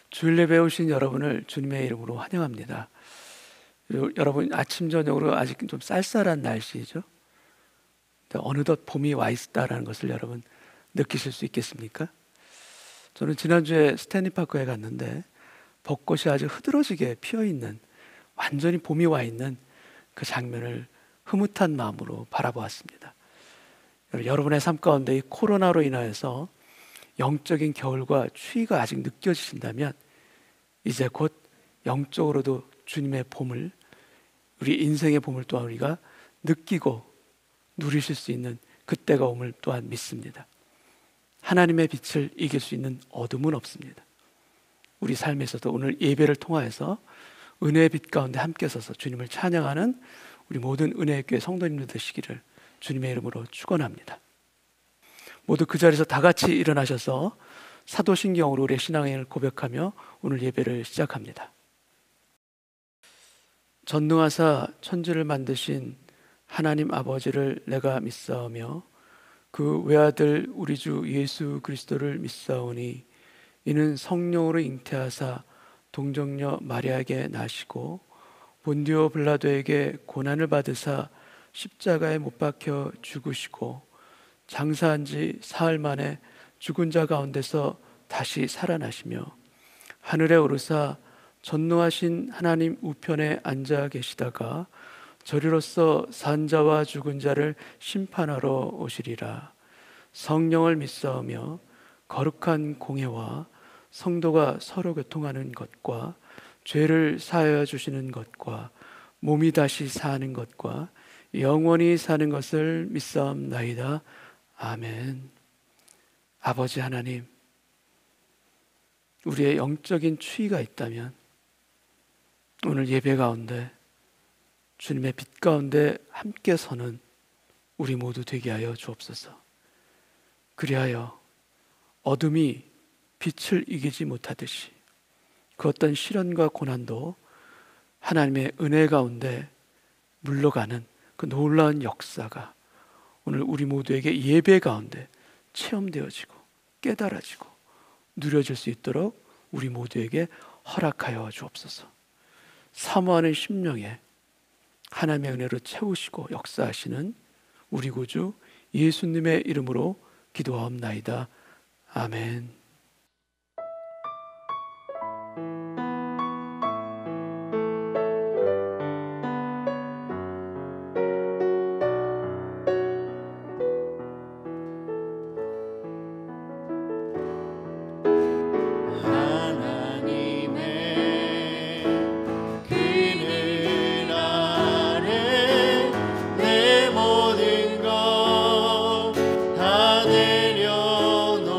주일 예배에 오신 여러분을 주님의 이름으로 환영합니다. 여러분 아침 저녁으로 아직 좀 쌀쌀한 날씨죠. 어느덧 봄이 와 있다라는 것을 여러분 느끼실 수 있겠습니까? 저는 지난주에 스탠리파크에 갔는데 벚꽃이 아주 흐드러지게 피어 있는, 완전히 봄이 와 있는 그 장면을 흐뭇한 마음으로 바라보았습니다. 여러분의 삶 가운데 이 코로나로 인하여서 영적인 겨울과 추위가 아직 느껴지신다면 이제 곧 영적으로도 주님의 봄을, 우리 인생의 봄을 또한 우리가 느끼고 누리실 수 있는 그때가 옴을 또한 믿습니다. 하나님의 빛을 이길 수 있는 어둠은 없습니다. 우리 삶에서도 오늘 예배를 통하여서 은혜의 빛 가운데 함께 서서 주님을 찬양하는 우리 모든 은혜의 교회 성도님들 되시기를 주님의 이름으로 축원합니다. 모두 그 자리에서 다 같이 일어나셔서 사도신경으로 우리의 신앙을 고백하며 오늘 예배를 시작합니다. 전능하사 천지를 만드신 하나님 아버지를 내가 믿사오며 그 외아들 우리 주 예수 그리스도를 믿사오니 이는 성령으로 잉태하사 동정녀 마리아에게 나시고 본디오 빌라도에게 고난을 받으사 십자가에 못 박혀 죽으시고 장사한 지 사흘 만에 죽은 자 가운데서 다시 살아나시며 하늘에 오르사 전능하신 하나님 우편에 앉아 계시다가 저리로서 산 자와 죽은 자를 심판하러 오시리라. 성령을 믿사오며 거룩한 공회와 성도가 서로 교통하는 것과 죄를 사하여 주시는 것과 몸이 다시 사는 것과 영원히 사는 것을 믿사옵나이다. 아멘. 아버지 하나님, 우리의 영적인 추위가 있다면 오늘 예배 가운데 주님의 빛 가운데 함께 서는 우리 모두 되게 하여 주옵소서. 그리하여 어둠이 빛을 이기지 못하듯이 그 어떤 시련과 고난도 하나님의 은혜 가운데 물러가는 그 놀라운 역사가 오늘 우리 모두에게 예배 가운데 체험되어지고 깨달아지고 누려질 수 있도록 우리 모두에게 허락하여 주옵소서. 사모하는 심령에 하나님의 은혜로 채우시고 역사하시는 우리 구주 예수님의 이름으로 기도하옵나이다. 아멘. 모든 것 다 내려놓고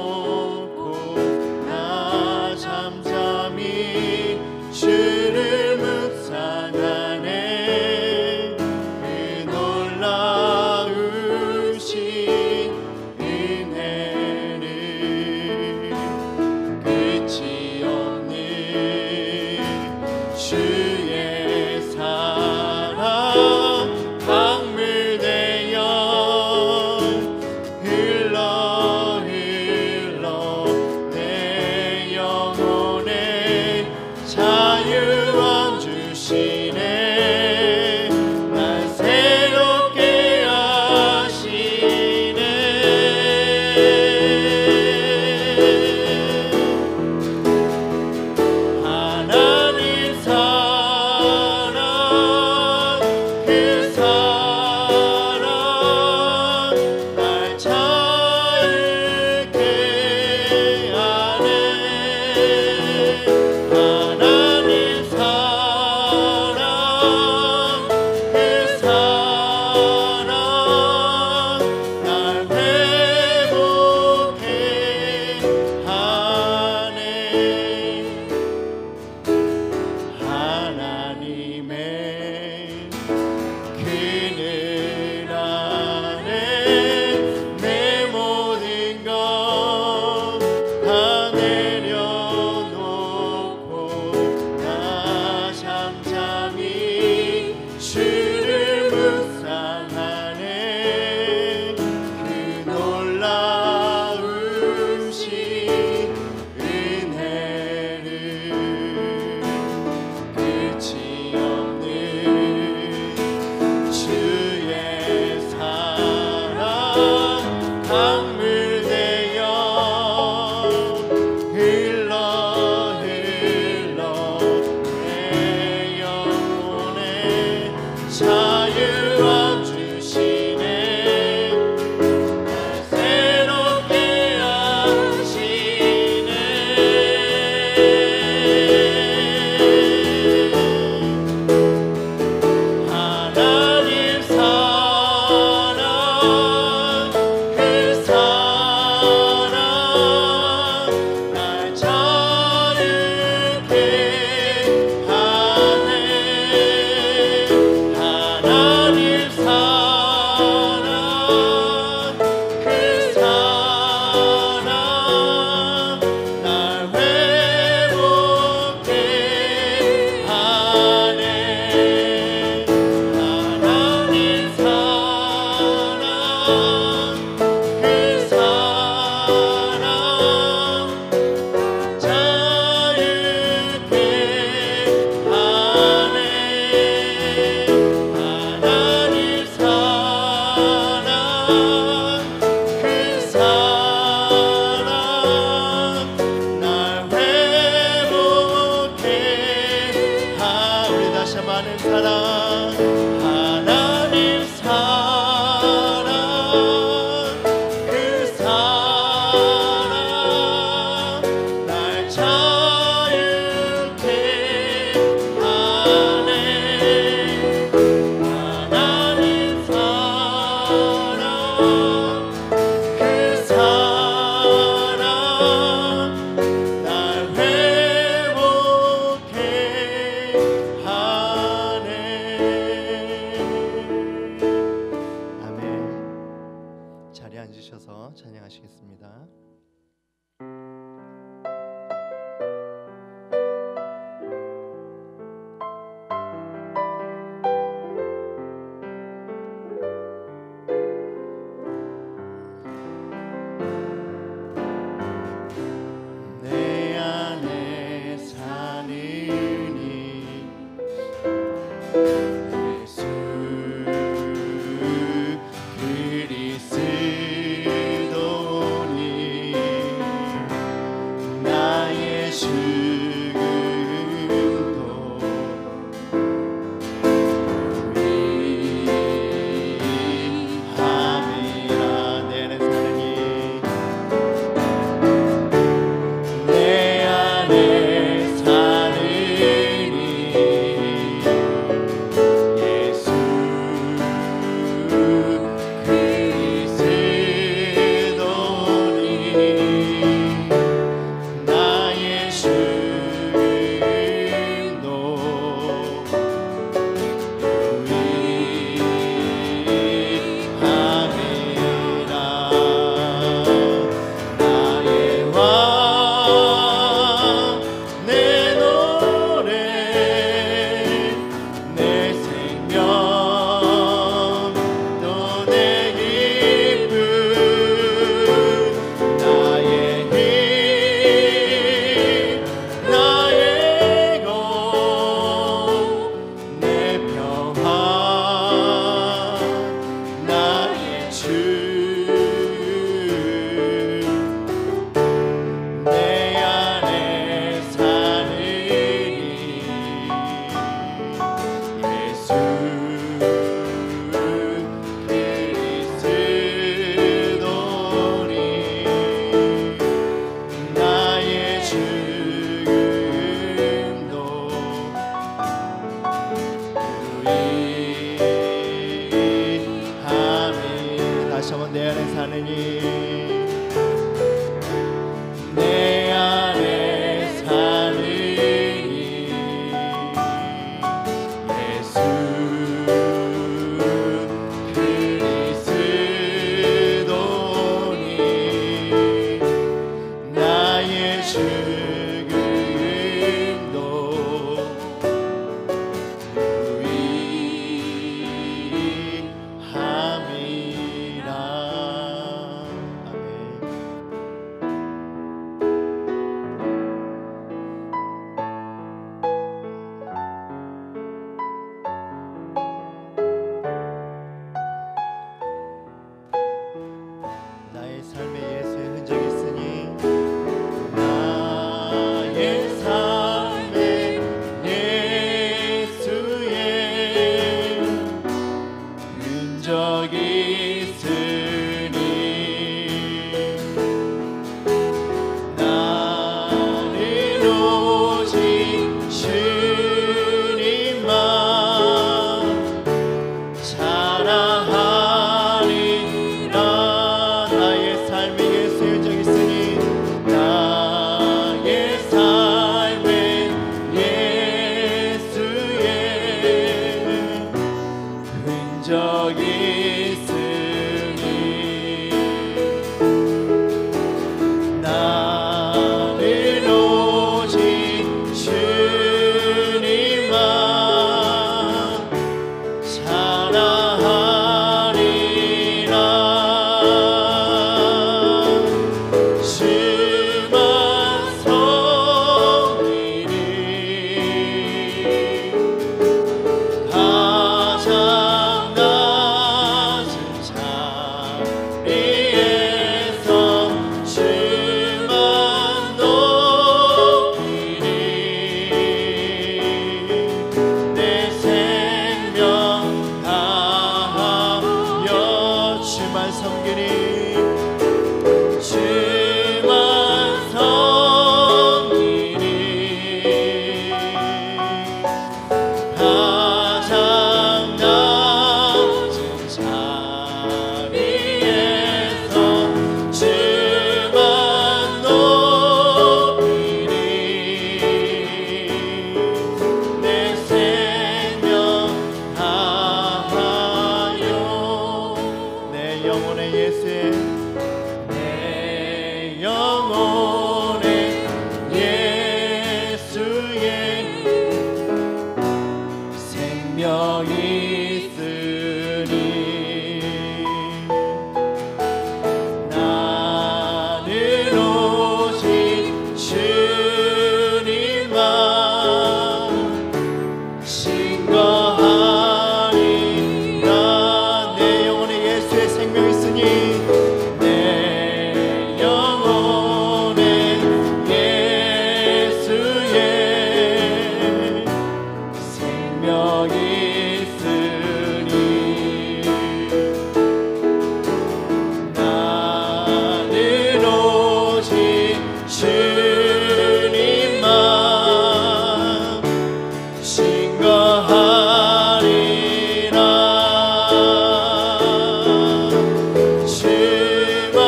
찬양하시겠습니다. 내 안에 사는 이 예수 그리스도니 나의 죽음도 위함이라. 내 안에 사는 이 내 안에 사는 이 예수 그리스도니 나의 죽음도 위함이라. 나의 왕 내 노래 내 생명 또 내 기쁨 나의 힘 나의 것 내 평화 나의 주 내 안에 사는 이 예수 그리스도니 나의 죽음도 위함이. 다시 한번 내 안에 사는 이 내 안에 사는 이 예수 그리스도니 나의 죽음도 위함이라. 아멘. 예수의 내 영혼에 예수의 생명이 있으니 나는 오직 주님만 신거하리라. 내 영혼에 예수의 생명이 있으니 내 영혼에 예수의 생명이 있으니 나는 오직 주님만 신거하리라. 주만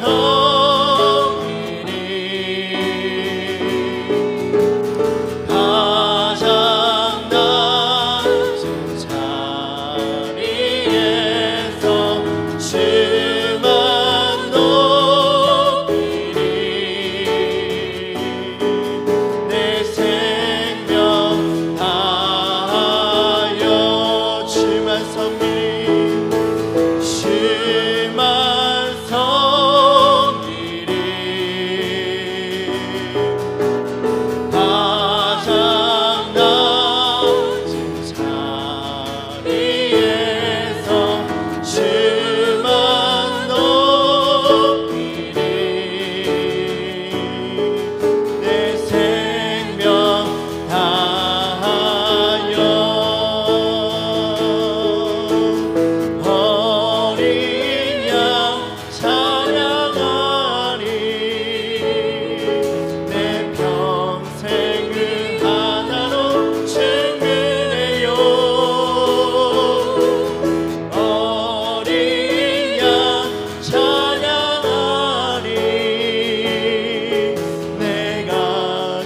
섬기니 가장 낮은 자리에서 주만 높이리. 내 생명 다하여 주만 섬기리. 주만 섬기리. 가장 낮은 자리에서 주만 높이리. 내 생명 다하여 어린 양 찬양하리. 내 평생을 하나로 충분해요. 어린 양 찬양하리. 내가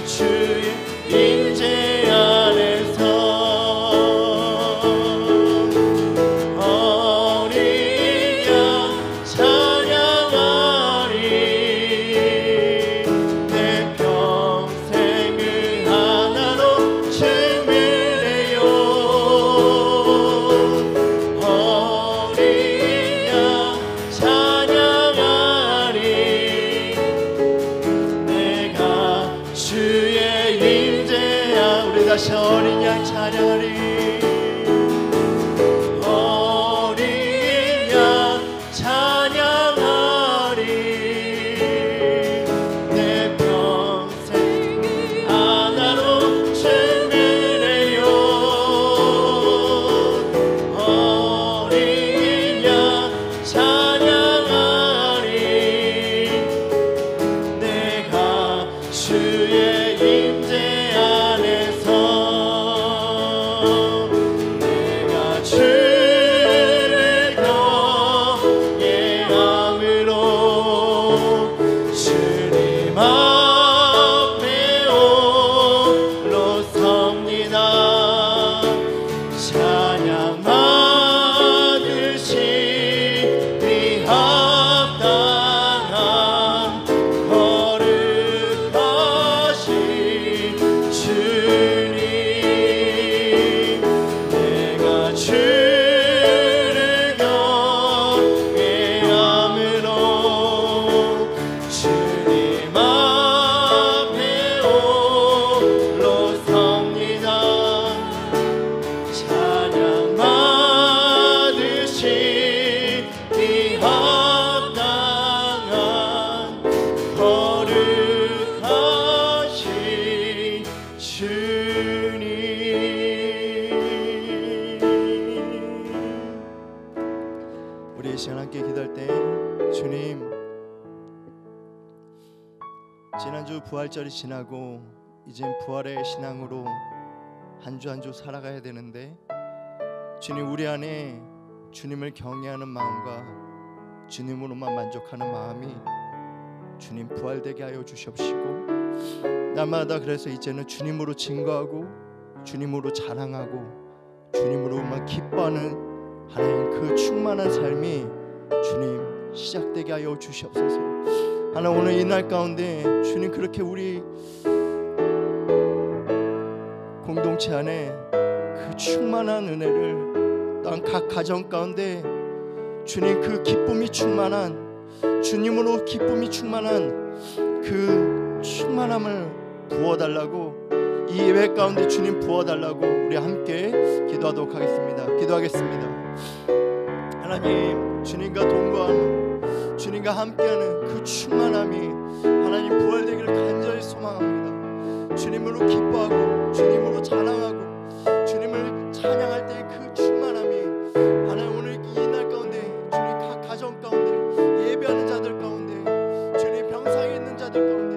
주의 임재 안에서 어린 양 찬양하리. 내 평생을 하나로 충분해요. 어린 양 찬양하리. 내가 주의 임재야. 우리 다시 어린 양 찬양하리. 어린 양 찬양하리. 내 평생 하나로 충분해요. 어린 양 찬양하리. 내가 주의 임재 안에서 내가 주를 경외함으로 주님 앞에 홀로 섭니다. 찬양 받으시 니 합당한 거룩하신 주님. 내가 주를 경외함으로 주님 앞에 홀로 섭니다. 찬양 받으시 니 합당한 거룩하신 주님. 우리 이 시간 함께 기도할 때 주님, 지난주 부활절이 지나고 이젠 부활의 신앙으로 한 주 한 주 살아가야 되는데 주님, 우리 안에 주님을 경외하는 마음과 주님으로만 만족하는 마음이 주님 부활되게 하여 주시옵시고, 날마다 그래서 이제는 주님으로 증거하고 주님으로 자랑하고 주님으로만 기뻐하는 하나님 그 충만한 삶이 주님 시작되게 하여 주시옵소서. 하나님 오늘 이 날 가운데 주님 그렇게 우리 공동체 안에 그 충만한 은혜를 또한 각 가정 가운데 주님 그 기쁨이 충만한 주님으로 기쁨이 충만한 그 충만함을 부어달라고 이 예배 가운데 주님 부어달라고 우리 함께 기도하도록 하겠습니다. 기도하겠습니다. 하나님 주님과 동거하는 주님과 함께하는 그 충만함이 하나님 부활되기를 간절히 소망합니다. 주님으로 기뻐하고 주님으로 자랑하고 주님을 찬양할 때의 그 충만함이 하나님 오늘 이 날 가운데 주님 각 가정 가운데 예배하는 자들 가운데 주님 병상에 있는 자들 가운데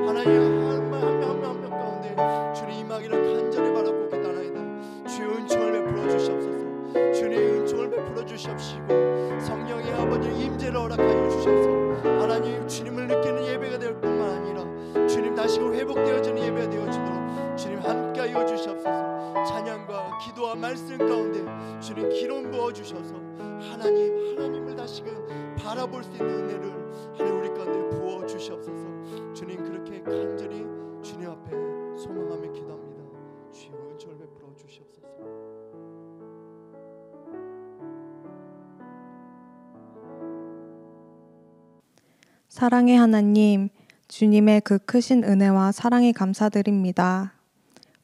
하나님 한 명 한 명 가운데 주님 임하기를 간절히 바라고 기도하나이다. 주의 은총을 베풀어 주시옵소서. 주님 은총을 베풀어 주시옵시고 성령의 아버지 임재를 허락하여 주셔서 하나님 주님을 느끼는 예배가 될 뿐만 아니라 주님 다시금 회복되어지는 예배가 되어지도록 주님 함께하여 주시옵소서. 찬양과 기도와 말씀 가운데 주님 기름 부어 주셔서 하나님을 다시금 바라볼 수 있는 은혜를 하나님 우리 가운데 부어 주시옵소서. 주님 그렇게 간절히 주님 앞에 소망하며 기도합니다. 주의 은총을 베풀어 주시옵소서. 사랑의 하나님, 주님의 그 크신 은혜와 사랑이 감사드립니다.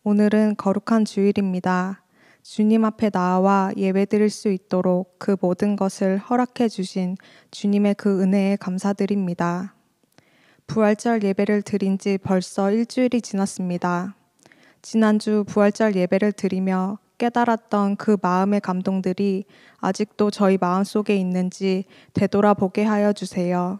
오늘은 거룩한 주일입니다. 주님 앞에 나와 예배드릴 수 있도록 그 모든 것을 허락해 주신 주님의 그 은혜에 감사드립니다. 부활절 예배를 드린 지 벌써 일주일이 지났습니다. 지난주 부활절 예배를 드리며 깨달았던 그 마음의 감동들이 아직도 저희 마음속에 있는지 되돌아보게 하여 주세요.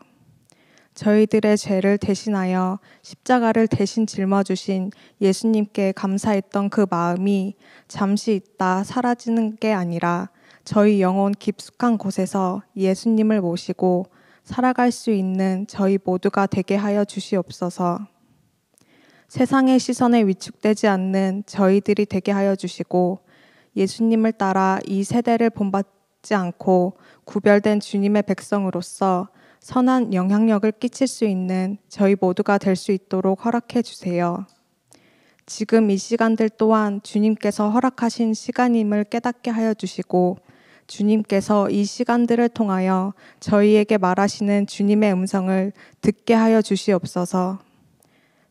저희들의 죄를 대신하여 십자가를 대신 짊어주신 예수님께 감사했던 그 마음이 잠시 있다 사라지는 게 아니라 저희 영혼 깊숙한 곳에서 예수님을 모시고 살아갈 수 있는 저희 모두가 되게 하여 주시옵소서. 세상의 시선에 위축되지 않는 저희들이 되게 하여 주시고 예수님을 따라 이 세대를 본받지 않고 구별된 주님의 백성으로서 선한 영향력을 끼칠 수 있는 저희 모두가 될 수 있도록 허락해 주세요. 지금 이 시간들 또한 주님께서 허락하신 시간임을 깨닫게 하여 주시고 주님께서 이 시간들을 통하여 저희에게 말하시는 주님의 음성을 듣게 하여 주시옵소서.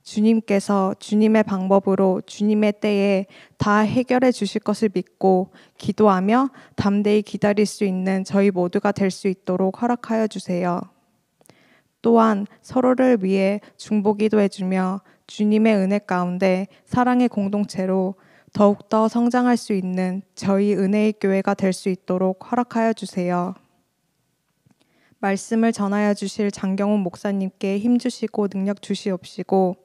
주님께서 주님의 방법으로 주님의 때에 다 해결해 주실 것을 믿고 기도하며 담대히 기다릴 수 있는 저희 모두가 될 수 있도록 허락하여 주세요. 또한 서로를 위해 중보기도 해주며 주님의 은혜 가운데 사랑의 공동체로 더욱더 성장할 수 있는 저희 은혜의 교회가 될 수 있도록 허락하여 주세요. 말씀을 전하여 주실 장경훈 목사님께 힘주시고 능력 주시옵시고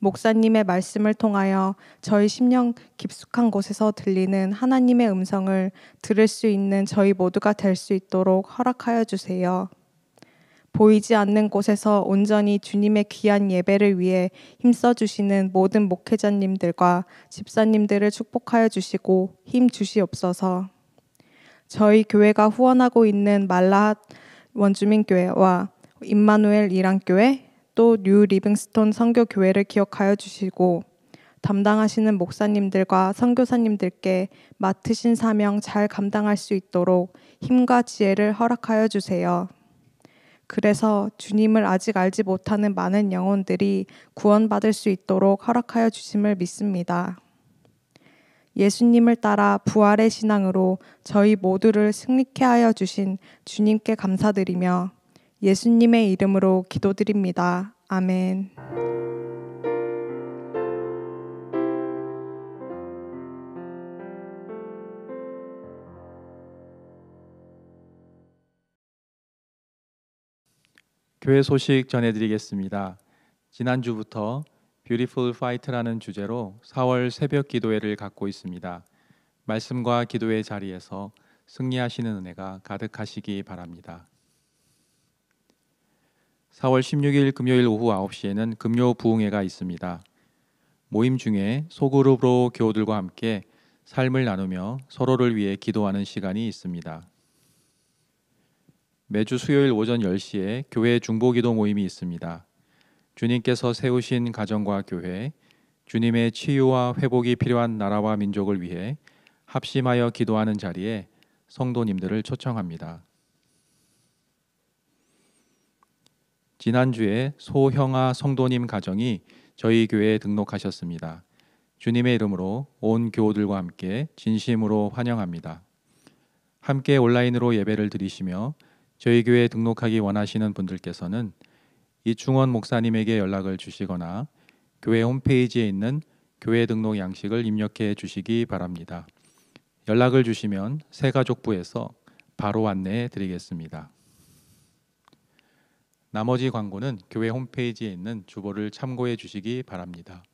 목사님의 말씀을 통하여 저희 심령 깊숙한 곳에서 들리는 하나님의 음성을 들을 수 있는 저희 모두가 될 수 있도록 허락하여 주세요. 보이지 않는 곳에서 온전히 주님의 귀한 예배를 위해 힘써 주시는 모든 목회자님들과 집사님들을 축복하여 주시고 힘 주시옵소서. 저희 교회가 후원하고 있는 말라핫 원주민교회와 임마누엘 이랑교회 또 뉴 리빙스톤 선교교회를 기억하여 주시고 담당하시는 목사님들과 선교사님들께 맡으신 사명 잘 감당할 수 있도록 힘과 지혜를 허락하여 주세요. 그래서 주님을 아직 알지 못하는 많은 영혼들이 구원받을 수 있도록 허락하여 주심을 믿습니다. 예수님을 따라 부활의 신앙으로 저희 모두를 승리케 하여 주신 주님께 감사드리며 예수님의 이름으로 기도드립니다. 아멘. 교회 소식 전해드리겠습니다. 지난주부터 Beautiful Fight라는 주제로 4월 새벽 기도회를 갖고 있습니다. 말씀과 기도의 자리에서 승리하시는 은혜가 가득하시기 바랍니다. 4월 16일 금요일 오후 9시에는 금요 부흥회가 있습니다. 모임 중에 소그룹으로 교우들과 함께 삶을 나누며 서로를 위해 기도하는 시간이 있습니다. 매주 수요일 오전 10시에 교회 중보기도 모임이 있습니다. 주님께서 세우신 가정과 교회, 주님의 치유와 회복이 필요한 나라와 민족을 위해 합심하여 기도하는 자리에 성도님들을 초청합니다. 지난주에 소형아 성도님 가정이 저희 교회에 등록하셨습니다. 주님의 이름으로 온 교우들과 함께 진심으로 환영합니다. 함께 온라인으로 예배를 드리시며 저희 교회에 등록하기 원하시는 분들께서는 이충원 목사님에게 연락을 주시거나 교회 홈페이지에 있는 교회 등록 양식을 입력해 주시기 바랍니다. 연락을 주시면 새가족부에서 바로 안내해 드리겠습니다. 나머지 광고는 교회 홈페이지에 있는 주보를 참고해 주시기 바랍니다.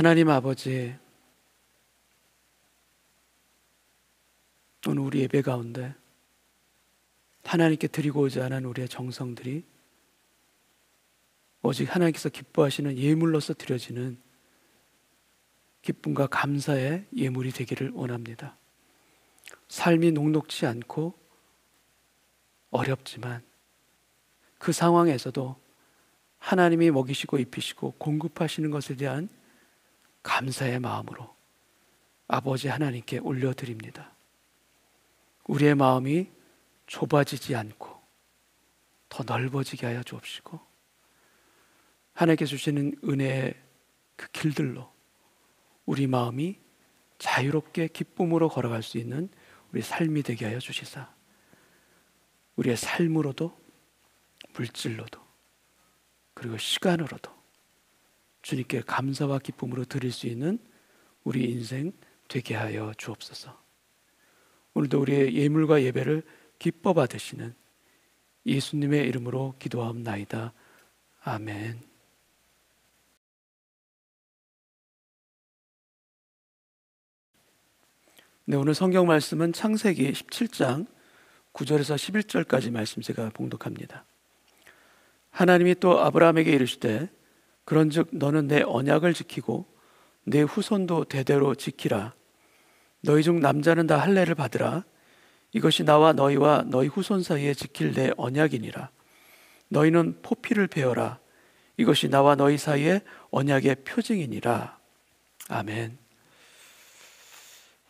하나님 아버지, 오늘 우리 예배 가운데 하나님께 드리고 오지 않은 우리의 정성들이 오직 하나님께서 기뻐하시는 예물로서 드려지는 기쁨과 감사의 예물이 되기를 원합니다. 삶이 녹록지 않고 어렵지만 그 상황에서도 하나님이 먹이시고 입히시고 공급하시는 것에 대한 감사의 마음으로 아버지 하나님께 올려드립니다. 우리의 마음이 좁아지지 않고 더 넓어지게 하여 주옵시고 하나님께 주시는 은혜의 그 길들로 우리 마음이 자유롭게 기쁨으로 걸어갈 수 있는 우리 삶이 되게 하여 주시사 우리의 삶으로도 물질로도 그리고 시간으로도 주님께 감사와 기쁨으로 드릴 수 있는 우리 인생 되게 하여 주옵소서. 오늘도 우리의 예물과 예배를 기뻐 받으시는 예수님의 이름으로 기도하옵나이다. 아멘. 네, 오늘 성경 말씀은 창세기 17장 9절에서 11절까지 말씀 제가 봉독합니다. 하나님이 또 아브라함에게 이르시되 그런즉 너는 내 언약을 지키고 내 후손도 대대로 지키라. 너희 중 남자는 다 할례를 받으라. 이것이 나와 너희와 너희 후손 사이에 지킬 내 언약이니라. 너희는 포피를 베어라. 이것이 나와 너희 사이에 언약의 표징이니라. 아멘.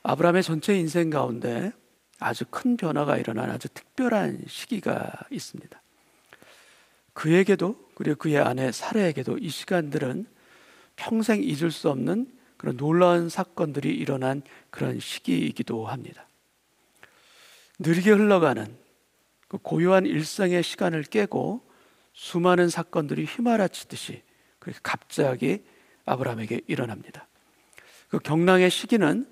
아브라함의 전체 인생 가운데 아주 큰 변화가 일어난 아주 특별한 시기가 있습니다. 그에게도 그리고 그의 아내 사라에게도 이 시간들은 평생 잊을 수 없는 그런 놀라운 사건들이 일어난 그런 시기이기도 합니다. 느리게 흘러가는 그 고요한 일상의 시간을 깨고 수많은 사건들이 휘말아치듯이 그렇게 갑자기 아브라함에게 일어납니다. 그 경랑의 시기는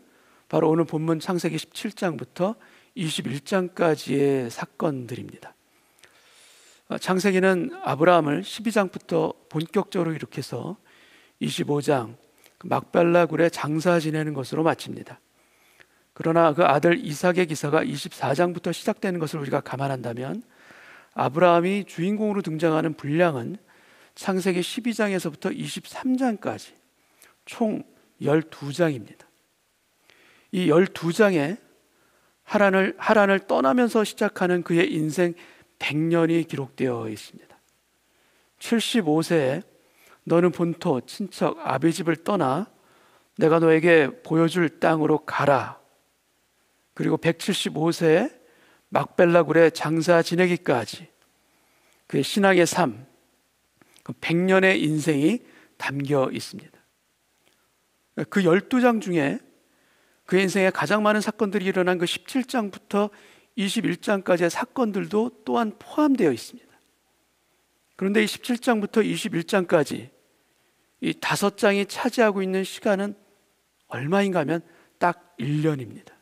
바로 오늘 본문 창세기 17장부터 21장까지의 사건들입니다. 창세기는 아브라함을 12장부터 본격적으로 일으켜서 25장 막벨라 굴에 장사 지내는 것으로 마칩니다. 그러나 그 아들 이삭의 기사가 24장부터 시작되는 것을 우리가 감안한다면 아브라함이 주인공으로 등장하는 분량은 창세기 12장에서부터 23장까지 총 12장입니다. 이 12장에 하란을 떠나면서 시작하는 그의 인생 100년이 기록되어 있습니다. 75세에 너는 본토 친척 아비 집을 떠나 내가 너에게 보여줄 땅으로 가라. 그리고 175세에 막벨라 굴에 장사 지내기까지 그의 신앙의 삶, 그 100년의 인생이 담겨 있습니다. 그 12장 중에 그의 인생에 가장 많은 사건들이 일어난 그 17장부터 21장까지의 사건들도 또한 포함되어 있습니다. 그런데 이 17장부터 21장까지 이 5장이 차지하고 있는 시간은 얼마인가 하면 딱 1년입니다.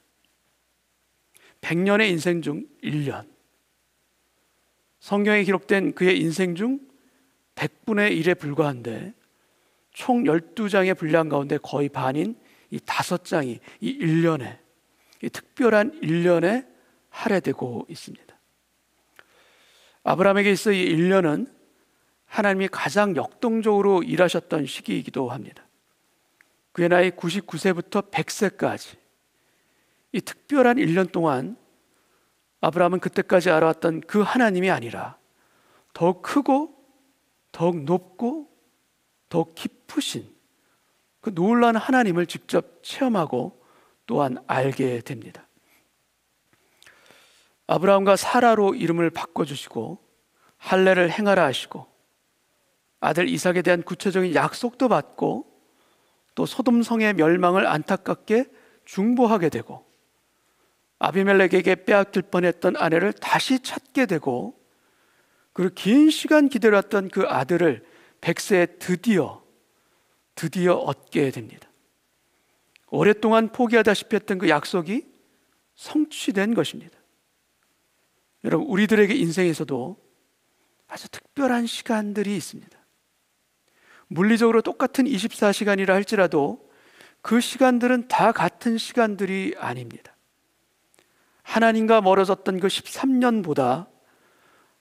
100년의 인생 중 1년. 성경에 기록된 그의 인생 중 100분의 1에 불과한데 총 12장의 분량 가운데 거의 반인 이 5장이 이 1년에, 이 특별한 1년에 할애되고 있습니다. 아브라함에게 있어 이 1년은 하나님이 가장 역동적으로 일하셨던 시기이기도 합니다. 그의 나이 99세부터 100세까지 이 특별한 1년 동안 아브라함은 그때까지 알아왔던 그 하나님이 아니라 더욱 크고 더욱 높고 더욱 깊으신 그 놀라운 하나님을 직접 체험하고 또한 알게 됩니다. 아브라함과 사라로 이름을 바꿔주시고 할례를 행하라 하시고 아들 이삭에 대한 구체적인 약속도 받고 또 소돔성의 멸망을 안타깝게 중보하게 되고 아비멜렉에게 빼앗길 뻔했던 아내를 다시 찾게 되고 그리고 긴 시간 기다렸던 그 아들을 100세에 드디어 얻게 됩니다. 오랫동안 포기하다시피 했던 그 약속이 성취된 것입니다. 여러분, 우리들에게 인생에서도 아주 특별한 시간들이 있습니다. 물리적으로 똑같은 24시간이라 할지라도 그 시간들은 다 같은 시간들이 아닙니다. 하나님과 멀어졌던 그 13년보다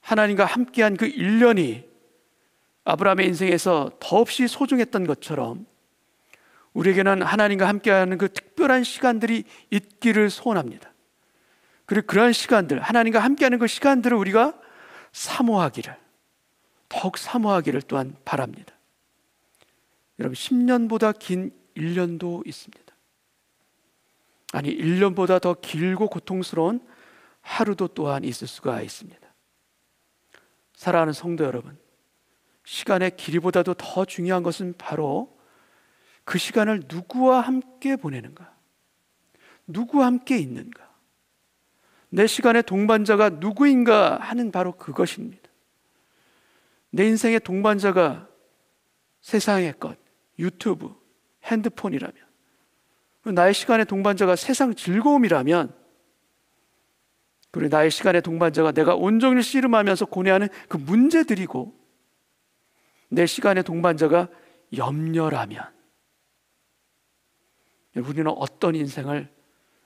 하나님과 함께한 그 1년이 아브라함의 인생에서 더없이 소중했던 것처럼 우리에게는 하나님과 함께하는 그 특별한 시간들이 있기를 소원합니다. 그리고 그러한 시간들, 하나님과 함께하는 그 시간들을 우리가 더욱 사모하기를 또한 바랍니다. 여러분, 10년보다 긴 1년도 있습니다. 아니, 1년보다 더 길고 고통스러운 하루도 또한 있을 수가 있습니다. 사랑하는 성도 여러분, 시간의 길이보다도 더 중요한 것은 바로 그 시간을 누구와 함께 보내는가, 누구와 함께 있는가, 내 시간의 동반자가 누구인가 하는 바로 그것입니다. 내 인생의 동반자가 세상의 것, 유튜브, 핸드폰이라면, 나의 시간의 동반자가 세상 즐거움이라면, 그리고 나의 시간의 동반자가 내가 온종일 씨름하면서 고뇌하는 그 문제들이고, 내 시간의 동반자가 염려라면, 우리는 어떤 인생을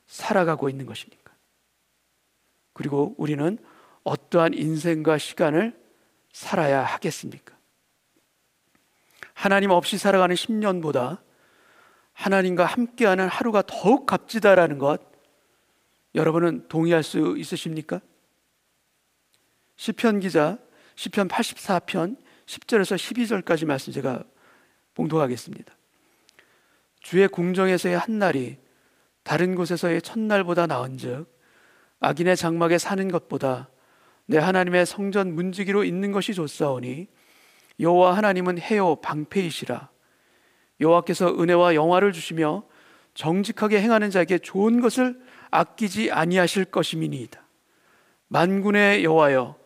살아가고 있는 것입니까? 그리고 우리는 어떠한 인생과 시간을 살아야 하겠습니까? 하나님 없이 살아가는 10년보다 하나님과 함께하는 하루가 더욱 값지다라는 것, 여러분은 동의할 수 있으십니까? 시편 기자 시편 84편 10절에서 12절까지 말씀 제가 봉독하겠습니다. 주의 궁정에서의 한 날이 다른 곳에서의 첫날보다 나은즉 악인의 장막에 사는 것보다 내 하나님의 성전 문지기로 있는 것이 좋사오니 여호와 하나님은 해요 방패이시라. 여호와께서 은혜와 영화를 주시며 정직하게 행하는 자에게 좋은 것을 아끼지 아니하실 것임이니이다. 만군의 여호와여,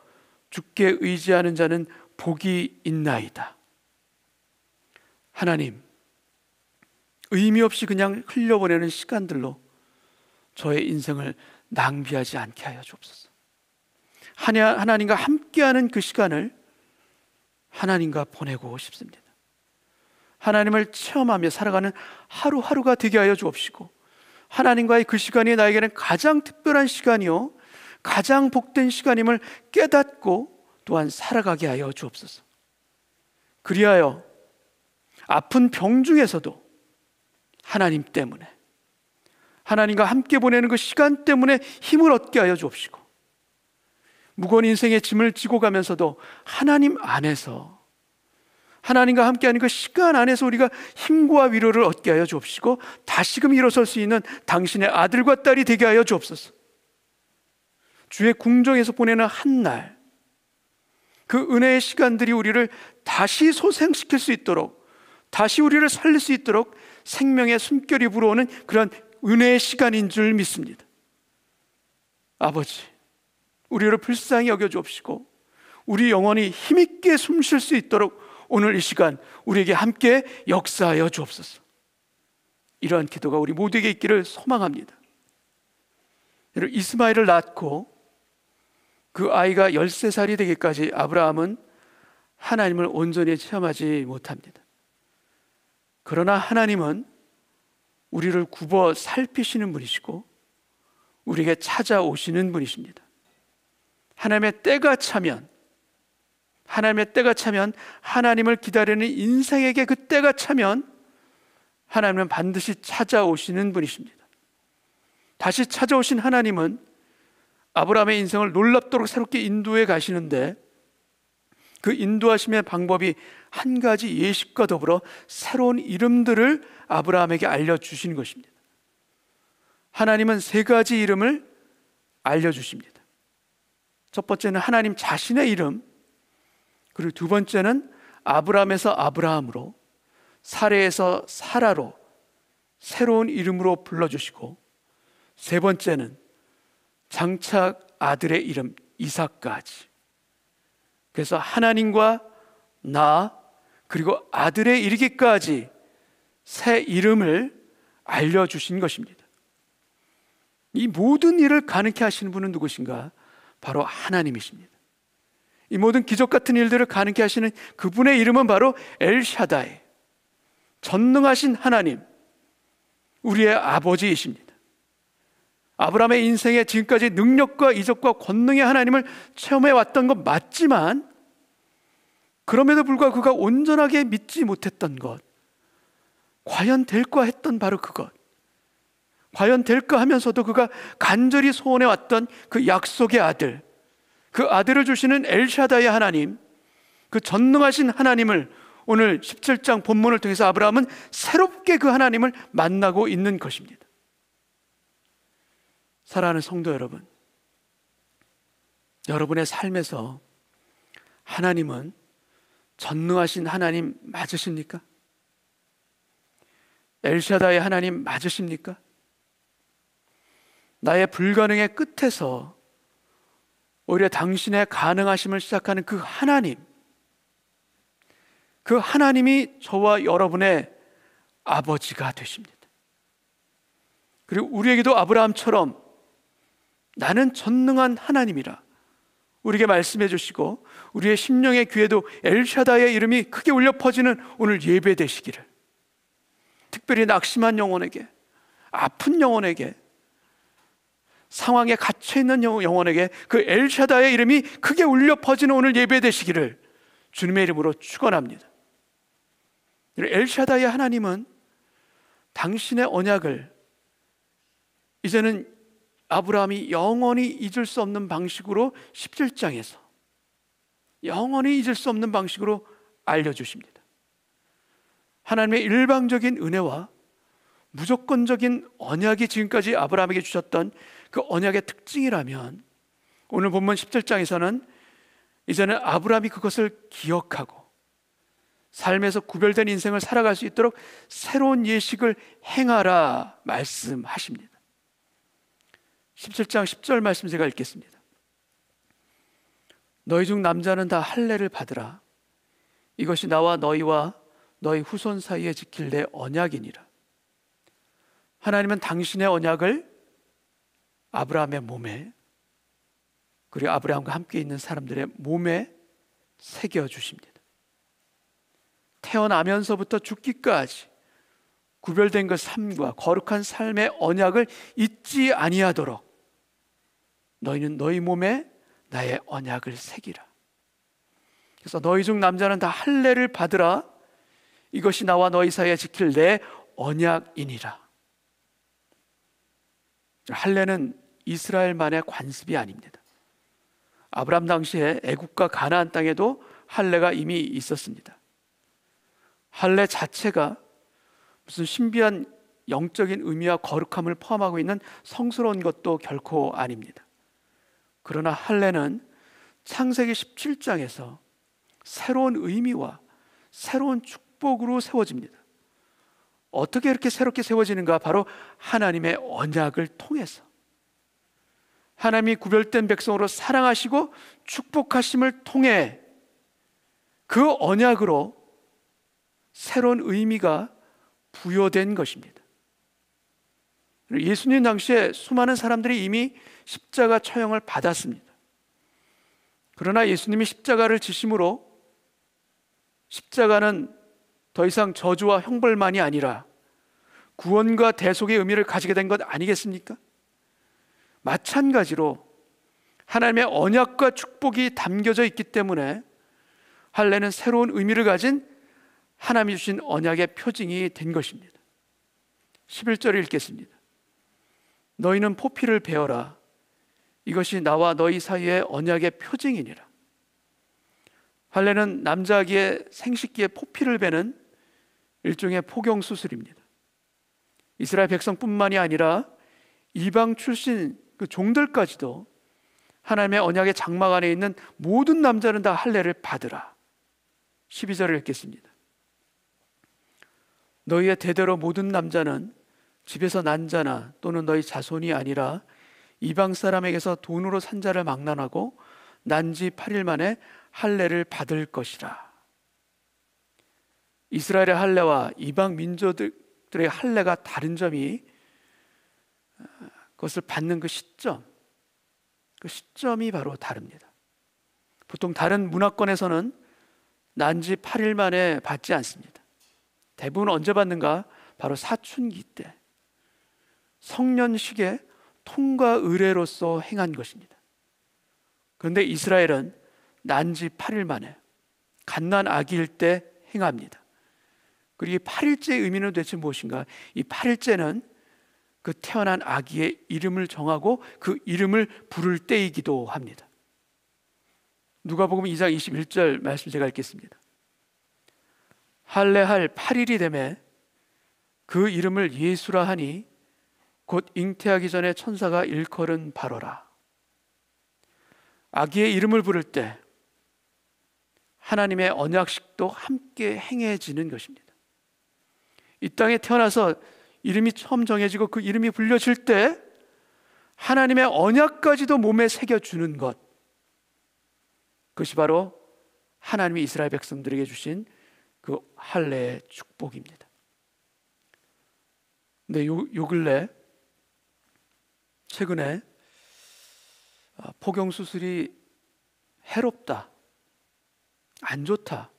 주께 의지하는 자는 복이 있나이다. 하나님, 의미 없이 그냥 흘려보내는 시간들로 저의 인생을 낭비하지 않게 하여 주옵소서. 하나님과 함께하는 그 시간을 하나님과 보내고 싶습니다. 하나님을 체험하며 살아가는 하루하루가 되게 하여 주옵시고, 하나님과의 그 시간이 나에게는 가장 특별한 시간이요 가장 복된 시간임을 깨닫고 또한 살아가게 하여 주옵소서. 그리하여 아픈 병 중에서도 하나님 때문에, 하나님과 함께 보내는 그 시간 때문에 힘을 얻게 하여 주옵시고, 무거운 인생의 짐을 지고 가면서도 하나님 안에서, 하나님과 함께하는 그 시간 안에서 우리가 힘과 위로를 얻게 하여 주옵시고, 다시금 일어설 수 있는 당신의 아들과 딸이 되게 하여 주옵소서. 주의 궁정에서 보내는 한 날, 그 은혜의 시간들이 우리를 다시 소생시킬 수 있도록, 다시 우리를 살릴 수 있도록 생명의 숨결이 불어오는 그런 은혜의 시간인 줄 믿습니다. 아버지, 우리를 불쌍히 여겨 주옵시고 우리 영혼이 힘있게 숨 쉴 수 있도록 오늘 이 시간 우리에게 함께 역사하여 주옵소서. 이러한 기도가 우리 모두에게 있기를 소망합니다. 이스마엘을 낳고 그 아이가 13살이 되기까지 아브라함은 하나님을 온전히 체험하지 못합니다. 그러나 하나님은 우리를 굽어 살피시는 분이시고 우리에게 찾아오시는 분이십니다. 하나님의 때가 차면 하나님을 기다리는 인생에게 그 때가 차면 하나님은 반드시 찾아오시는 분이십니다. 다시 찾아오신 하나님은 아브라함의 인생을 놀랍도록 새롭게 인도해 가시는데 그 인도하심의 방법이 한 가지 예식과 더불어 새로운 이름들을 아브라함에게 알려주신 것입니다. 하나님은 세 가지 이름을 알려주십니다. 첫 번째는 하나님 자신의 이름, 그리고 두 번째는 아브라함에서 아브라함으로, 사레에서 사라로 새로운 이름으로 불러주시고, 세 번째는 장차 아들의 이름 이삭까지. 그래서 하나님과 나 그리고 아들에 이르기까지 새 이름을 알려주신 것입니다. 이 모든 일을 가능케 하시는 분은 누구신가? 바로 하나님이십니다. 이 모든 기적 같은 일들을 가능케 하시는 그분의 이름은 바로 엘샤다이, 전능하신 하나님, 우리의 아버지이십니다. 아브라함의 인생에 지금까지 능력과 이적과 권능의 하나님을 체험해 왔던 것 맞지만, 그럼에도 불구하고 그가 온전하게 믿지 못했던 것, 과연 될까 했던 바로 그것, 과연 될까 하면서도 그가 간절히 소원해 왔던 그 약속의 아들, 그 아들을 주시는 엘샤다의 하나님, 그 전능하신 하나님을 오늘 17장 본문을 통해서 아브라함은 새롭게 그 하나님을 만나고 있는 것입니다. 사랑하는 성도 여러분, 여러분의 삶에서 하나님은 전능하신 하나님 맞으십니까? 엘샤다의 하나님 맞으십니까? 나의 불가능의 끝에서 오히려 당신의 가능하심을 시작하는 그 하나님, 그 하나님이 저와 여러분의 아버지가 되십니다. 그리고 우리에게도 아브라함처럼 나는 전능한 하나님이라 우리에게 말씀해 주시고, 우리의 심령의 귀에도 엘샤다의 이름이 크게 울려 퍼지는 오늘 예배 되시기를, 특별히 낙심한 영혼에게, 아픈 영혼에게, 상황에 갇혀있는 영혼에게 그 엘샤다의 이름이 크게 울려 퍼지는 오늘 예배 되시기를 주님의 이름으로 축원합니다. 엘샤다의 하나님은 당신의 언약을 이제는 아브라함이 영원히 잊을 수 없는 방식으로 17장에서 영원히 잊을 수 없는 방식으로 알려주십니다. 하나님의 일방적인 은혜와 무조건적인 언약이 지금까지 아브라함에게 주셨던 그 언약의 특징이라면, 오늘 본문 17장에서는 이제는 아브라함이 그것을 기억하고 삶에서 구별된 인생을 살아갈 수 있도록 새로운 예식을 행하라 말씀하십니다. 17장 10절 말씀 제가 읽겠습니다. 너희 중 남자는 다 할례를 받으라. 이것이 나와 너희와 너희 후손 사이에 지킬 내 언약이니라. 하나님은 당신의 언약을 아브라함의 몸에, 그리고 아브라함과 함께 있는 사람들의 몸에 새겨주십니다. 태어나면서부터 죽기까지 구별된 그 삶과 거룩한 삶의 언약을 잊지 아니하도록 너희는 너희 몸에 나의 언약을 새기라. 그래서 너희 중 남자는 다 할례를 받으라. 이것이 나와 너희 사이에 지킬 내 언약이니라. 할례는 이스라엘만의 관습이 아닙니다. 아브라함 당시에 애국과 가나안 땅에도 할례가 이미 있었습니다. 할례 자체가 무슨 신비한 영적인 의미와 거룩함을 포함하고 있는 성스러운 것도 결코 아닙니다. 그러나 할례는 창세기 17장에서 새로운 의미와 새로운 축복으로 세워집니다. 어떻게 이렇게 새롭게 세워지는가? 바로 하나님의 언약을 통해서. 하나님이 구별된 백성으로 사랑하시고 축복하심을 통해 그 언약으로 새로운 의미가 부여된 것입니다. 예수님 당시에 수많은 사람들이 이미 십자가 처형을 받았습니다. 그러나 예수님이 십자가를 지심으로 십자가는 더 이상 저주와 형벌만이 아니라 구원과 대속의 의미를 가지게 된 것 아니겠습니까? 마찬가지로 하나님의 언약과 축복이 담겨져 있기 때문에 할례는 새로운 의미를 가진 하나님이 주신 언약의 표징이 된 것입니다. 11절을 읽겠습니다. 너희는 포피를 베어라. 이것이 나와 너희 사이의 언약의 표징이니라. 할례는 남자아기의 생식기에 포피를 베는 일종의 포경 수술입니다. 이스라엘 백성뿐만이 아니라 이방 출신 그 종들까지도 하나님의 언약의 장막 안에 있는 모든 남자는 다 할례를 받으라. 12절을 읽겠습니다. 너희의 대대로 모든 남자는 집에서 난 자나 또는 너희 자손이 아니라 이방 사람에게서 돈으로 산 자를 망란하고 난 지 8일 만에 할례를 받을 것이라. 이스라엘의 할례와 이방 민족들의 할례가 다른 점이 그것을 받는 그 시점이 바로 다릅니다. 보통 다른 문화권에서는 난 지 8일 만에 받지 않습니다. 대부분 언제 받는가? 바로 사춘기 때 성년식의 통과 의례로서 행한 것입니다. 그런데 이스라엘은 난 지 8일 만에 갓난 아기일 때 행합니다. 그리고 이 8일째의 의미는 도대체 무엇인가? 이 8일째는 그 태어난 아기의 이름을 정하고 그 이름을 부를 때이기도 합니다. 누가복음 2장 21절 말씀 제가 읽겠습니다. 할례할 8일이 되매 그 이름을 예수라 하니 곧 잉태하기 전에 천사가 일컬은 바로라. 아기의 이름을 부를 때 하나님의 언약식도 함께 행해지는 것입니다. 이 땅에 태어나서 이름이 처음 정해지고 그 이름이 불려질 때 하나님의 언약까지도 몸에 새겨주는 것, 그것이 바로 하나님이 이스라엘 백성들에게 주신 그 할례의 축복입니다. 근데 요 근래 최근에 포경 수술이 해롭다, 안 좋다,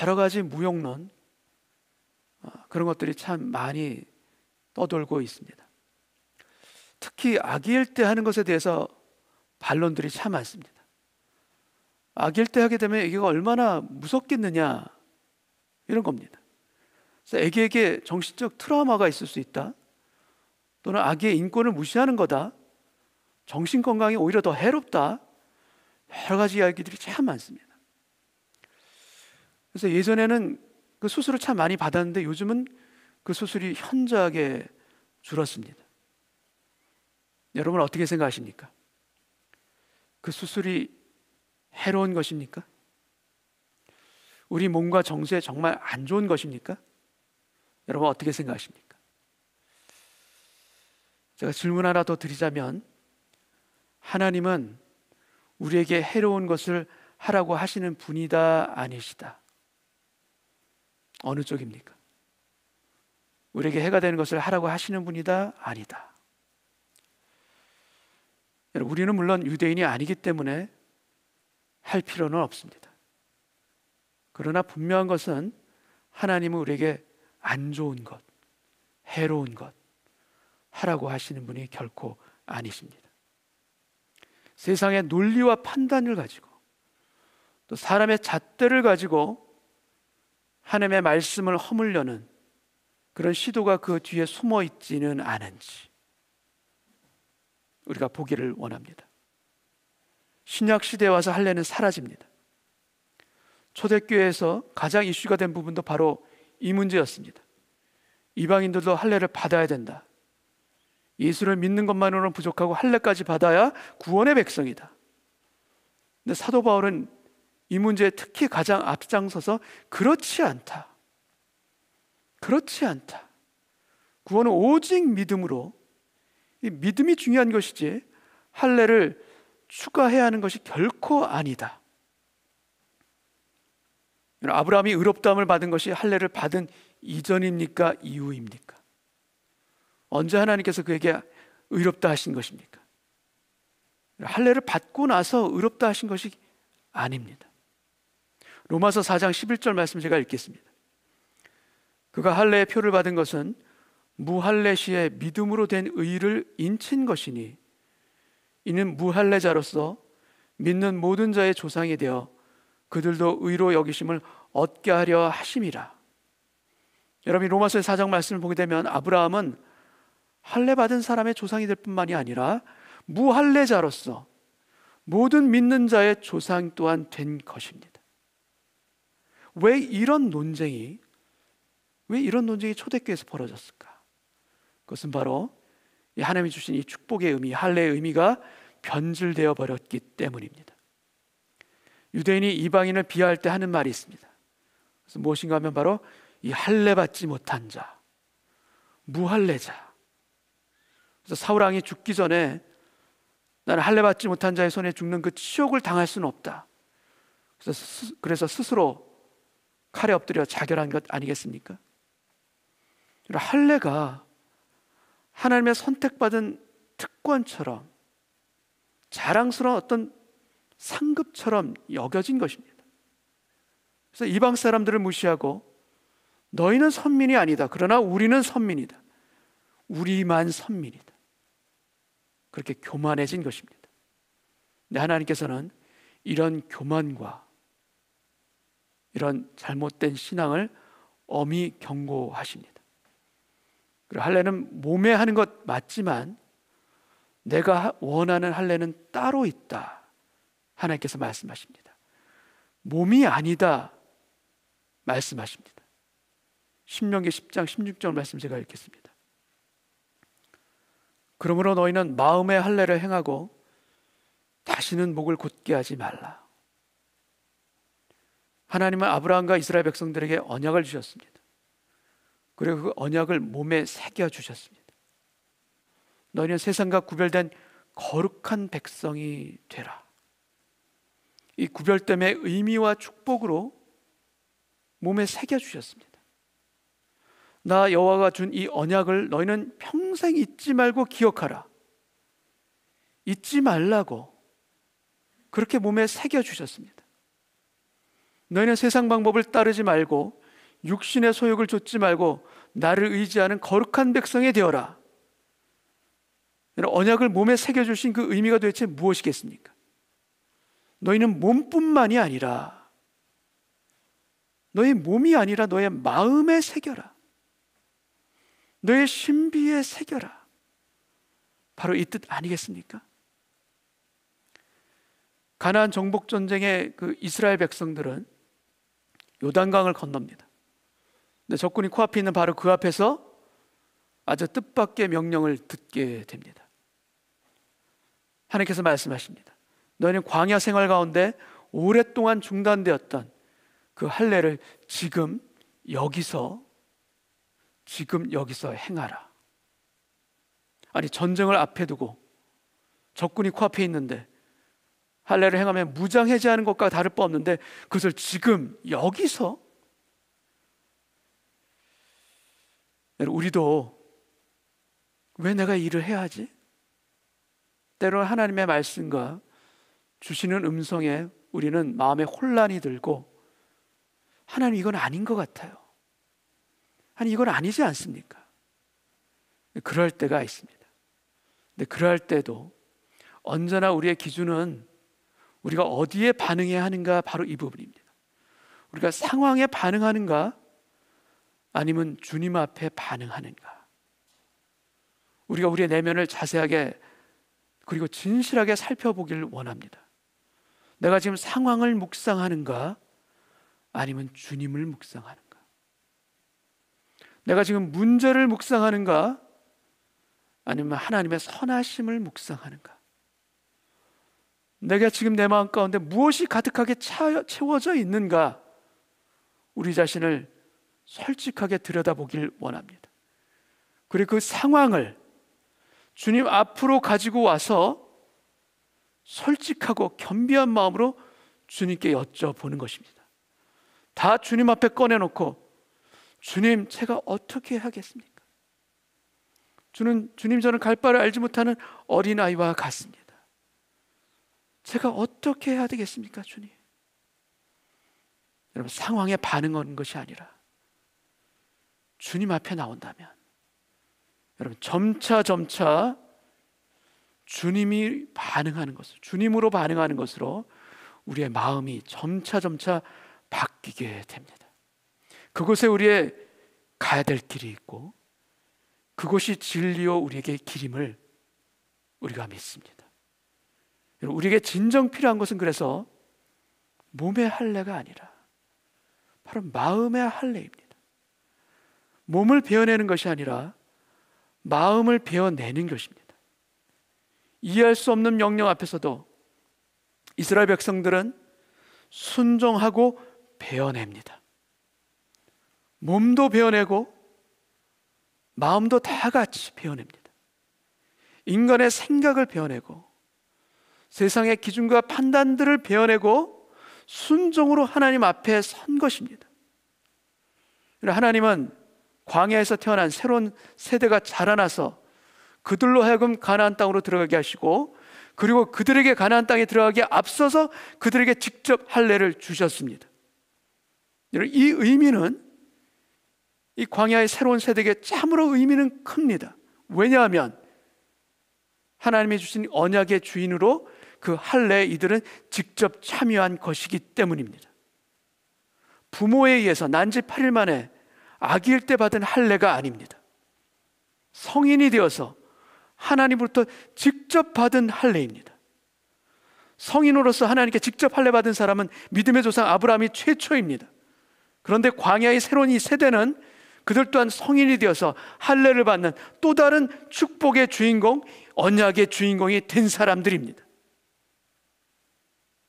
여러 가지 무용론, 그런 것들이 참 많이 떠돌고 있습니다. 특히 아기일 때 하는 것에 대해서 반론들이 참 많습니다. 아기일 때 하게 되면 아기가 얼마나 무섭겠느냐, 이런 겁니다. 그래서 아기에게 정신적 트라우마가 있을 수 있다, 또는 아기의 인권을 무시하는 거다, 정신 건강이 오히려 더 해롭다, 여러 가지 이야기들이 참 많습니다. 그래서 예전에는 그 수술을 참 많이 받았는데 요즘은 그 수술이 현저하게 줄었습니다. 여러분 어떻게 생각하십니까? 그 수술이 해로운 것입니까? 우리 몸과 정서에 정말 안 좋은 것입니까? 여러분 어떻게 생각하십니까? 제가 질문 하나 더 드리자면, 하나님은 우리에게 해로운 것을 하라고 하시는 분이다, 아니시다? 어느 쪽입니까? 우리에게 해가 되는 것을 하라고 하시는 분이다, 아니다? 여러분, 우리는 물론 유대인이 아니기 때문에 할 필요는 없습니다. 그러나 분명한 것은 하나님은 우리에게 안 좋은 것, 해로운 것 하라고 하시는 분이 결코 아니십니다. 세상의 논리와 판단을 가지고 또 사람의 잣대를 가지고 하나님의 말씀을 허물려는 그런 시도가 그 뒤에 숨어 있지는 않은지 우리가 보기를 원합니다. 신약 시대에 와서 할례는 사라집니다. 초대교회에서 가장 이슈가 된 부분도 바로 이 문제였습니다. 이방인들도 할례를 받아야 된다. 예수를 믿는 것만으로는 부족하고 할례까지 받아야 구원의 백성이다. 근데 사도 바울은 이 문제에 특히 가장 앞장서서 그렇지 않다. 그렇지 않다. 구원은 오직 믿음으로, 이 믿음이 중요한 것이지 할례를 추가해야 하는 것이 결코 아니다. 아브라함이 의롭다함을 받은 것이 할례를 받은 이전입니까? 이후입니까? 언제 하나님께서 그에게 의롭다 하신 것입니까? 할례를 받고 나서 의롭다 하신 것이 아닙니다. 로마서 4장 11절 말씀 제가 읽겠습니다. 그가 할례의 표를 받은 것은 무할례 시에 믿음으로 된 의를 인친 것이니 이는 무할례자로서 믿는 모든 자의 조상이 되어 그들도 의로 여기심을 얻게 하려 하심이라. 여러분이 로마서의 4장 말씀을 보게 되면 아브라함은 할례 받은 사람의 조상이 될 뿐만이 아니라 무할례자로서 모든 믿는 자의 조상 또한 된 것입니다. 왜 이런 논쟁이 초대교회에서 벌어졌을까? 그것은 바로 하나님이 주신 이 축복의 의미, 할례의 의미가 변질되어 버렸기 때문입니다. 유대인이 이방인을 비하할 때 하는 말이 있습니다. 그래서 무엇인가 하면 바로 이 할례 받지 못한 자, 무할례자. 그래서 사울 왕이 죽기 전에 나는 할례 받지 못한 자의 손에 죽는 그 치욕을 당할 수는 없다. 그래서 스스로 칼에 엎드려 자결한 것 아니겠습니까? 할례가 하나님의 선택받은 특권처럼 자랑스러운 어떤 상급처럼 여겨진 것입니다. 그래서 이방 사람들을 무시하고 너희는 선민이 아니다. 그러나 우리는 선민이다. 우리만 선민이다. 그렇게 교만해진 것입니다. 근데 하나님께서는 이런 교만과 이런 잘못된 신앙을 엄히 경고하십니다. 그리고 할례는 몸에 하는 것 맞지만 내가 원하는 할례는 따로 있다. 하나님께서 말씀하십니다. 몸이 아니다 말씀하십니다. 신명기 10장 16절 말씀 제가 읽겠습니다. 그러므로 너희는 마음의 할례를 행하고 다시는 목을 곧게 하지 말라. 하나님은 아브라함과 이스라엘 백성들에게 언약을 주셨습니다. 그리고 그 언약을 몸에 새겨 주셨습니다. 너희는 세상과 구별된 거룩한 백성이 되라. 이 구별됨의 의미와 축복으로 몸에 새겨 주셨습니다. 나 여호와가 준 이 언약을 너희는 평생 잊지 말고 기억하라. 잊지 말라고 그렇게 몸에 새겨 주셨습니다. 너희는 세상 방법을 따르지 말고 육신의 소욕을 좇지 말고 나를 의지하는 거룩한 백성이 되어라. 언약을 몸에 새겨주신 그 의미가 도대체 무엇이겠습니까? 너희는 몸뿐만이 아니라 너의 몸이 아니라 너의 마음에 새겨라. 너의 신비에 새겨라. 바로 이 뜻 아니겠습니까? 가나안 정복 전쟁의 그 이스라엘 백성들은 요단강을 건넙니다. 근데 적군이 코앞에 있는 바로 그 앞에서 아주 뜻밖의 명령을 듣게 됩니다. 하나님께서 말씀하십니다. 너희는 광야 생활 가운데 오랫동안 중단되었던 그 할례를 지금 여기서 행하라. 아니, 전쟁을 앞에 두고 적군이 코앞에 있는데 할례를 행하면 무장 해제하는 것과 다를 바 없는데 그것을 지금 여기서, 우리도 왜 내가 일을 해야 하지? 때로는 하나님의 말씀과 주시는 음성에 우리는 마음에 혼란이 들고 하나님 이건 아닌 것 같아요. 아니 이건 아니지 않습니까? 그럴 때가 있습니다. 근데 그럴 때도 언제나 우리의 기준은 우리가 어디에 반응해야 하는가, 바로 이 부분입니다. 우리가 상황에 반응하는가 아니면 주님 앞에 반응하는가. 우리가 우리의 내면을 자세하게 그리고 진실하게 살펴보길 원합니다. 내가 지금 상황을 묵상하는가 아니면 주님을 묵상하는가. 내가 지금 문제를 묵상하는가 아니면 하나님의 선하심을 묵상하는가. 내가 지금 내 마음 가운데 무엇이 가득하게 채워져 있는가. 우리 자신을 솔직하게 들여다보길 원합니다. 그리고 그 상황을 주님 앞으로 가지고 와서 솔직하고 겸비한 마음으로 주님께 여쭤보는 것입니다. 다 주님 앞에 꺼내놓고 주님, 제가 어떻게 하겠습니까? 주님, 저는 갈 바를 알지 못하는 어린아이와 같습니다. 제가 어떻게 해야 되겠습니까, 주님? 여러분, 상황에 반응하는 것이 아니라 주님 앞에 나온다면 여러분 점차 주님이 반응하는 것을, 주님으로 반응하는 것으로 우리의 마음이 점차 바뀌게 됩니다. 그곳에 우리의 가야 될 길이 있고 그곳이 진리요 우리에게 길임을 우리가 믿습니다. 우리에게 진정 필요한 것은 그래서 몸의 할례가 아니라 바로 마음의 할례입니다. 몸을 베어내는 것이 아니라 마음을 베어내는 것입니다. 이해할 수 없는 명령 앞에서도 이스라엘 백성들은 순종하고 베어냅니다. 몸도 베어내고 마음도 다 같이 베어냅니다. 인간의 생각을 베어내고 세상의 기준과 판단들을 베어내고 순종으로 하나님 앞에 선 것입니다. 하나님은 광야에서 태어난 새로운 세대가 자라나서 그들로 하여금 가나안 땅으로 들어가게 하시고, 그리고 그들에게 가나안 땅에 들어가기에 앞서서 그들에게 직접 할례를 주셨습니다. 이 의미는, 이 광야의 새로운 세대에게 참으로 의미는 큽니다. 왜냐하면 하나님이 주신 언약의 주인으로 그 할례에 이들은 직접 참여한 것이기 때문입니다. 부모에 의해서 난지 8일 만에 아기일 때 받은 할례가 아닙니다. 성인이 되어서 하나님으로부터 직접 받은 할례입니다. 성인으로서 하나님께 직접 할례 받은 사람은 믿음의 조상 아브라함이 최초입니다. 그런데 광야의 새로운 이 세대는 그들 또한 성인이 되어서 할례를 받는 또 다른 축복의 주인공, 언약의 주인공이 된 사람들입니다.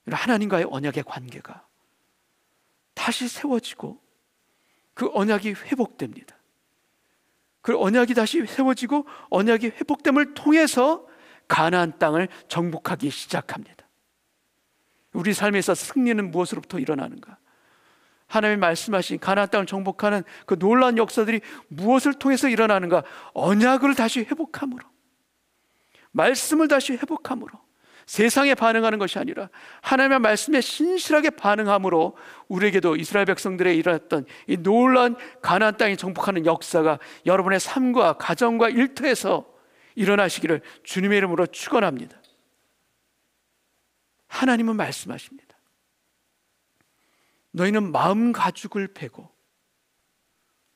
하나님과의 언약의 관계가 다시 세워지고 그 언약이 회복됩니다. 그 언약이 다시 세워지고 언약이 회복됨을 통해서 가나안 땅을 정복하기 시작합니다. 우리 삶에서 승리는 무엇으로부터 일어나는가? 하나님이 말씀하신 가나안 땅을 정복하는 그 놀라운 역사들이 무엇을 통해서 일어나는가? 언약을 다시 회복함으로, 말씀을 다시 회복함으로, 세상에 반응하는 것이 아니라 하나님의 말씀에 신실하게 반응함으로 우리에게도 이스라엘 백성들에 일어났던 이 놀라운 가나안 땅이 정복하는 역사가 여러분의 삶과 가정과 일터에서 일어나시기를 주님의 이름으로 축원합니다. 하나님은 말씀하십니다. 너희는 마음 가죽을 베고,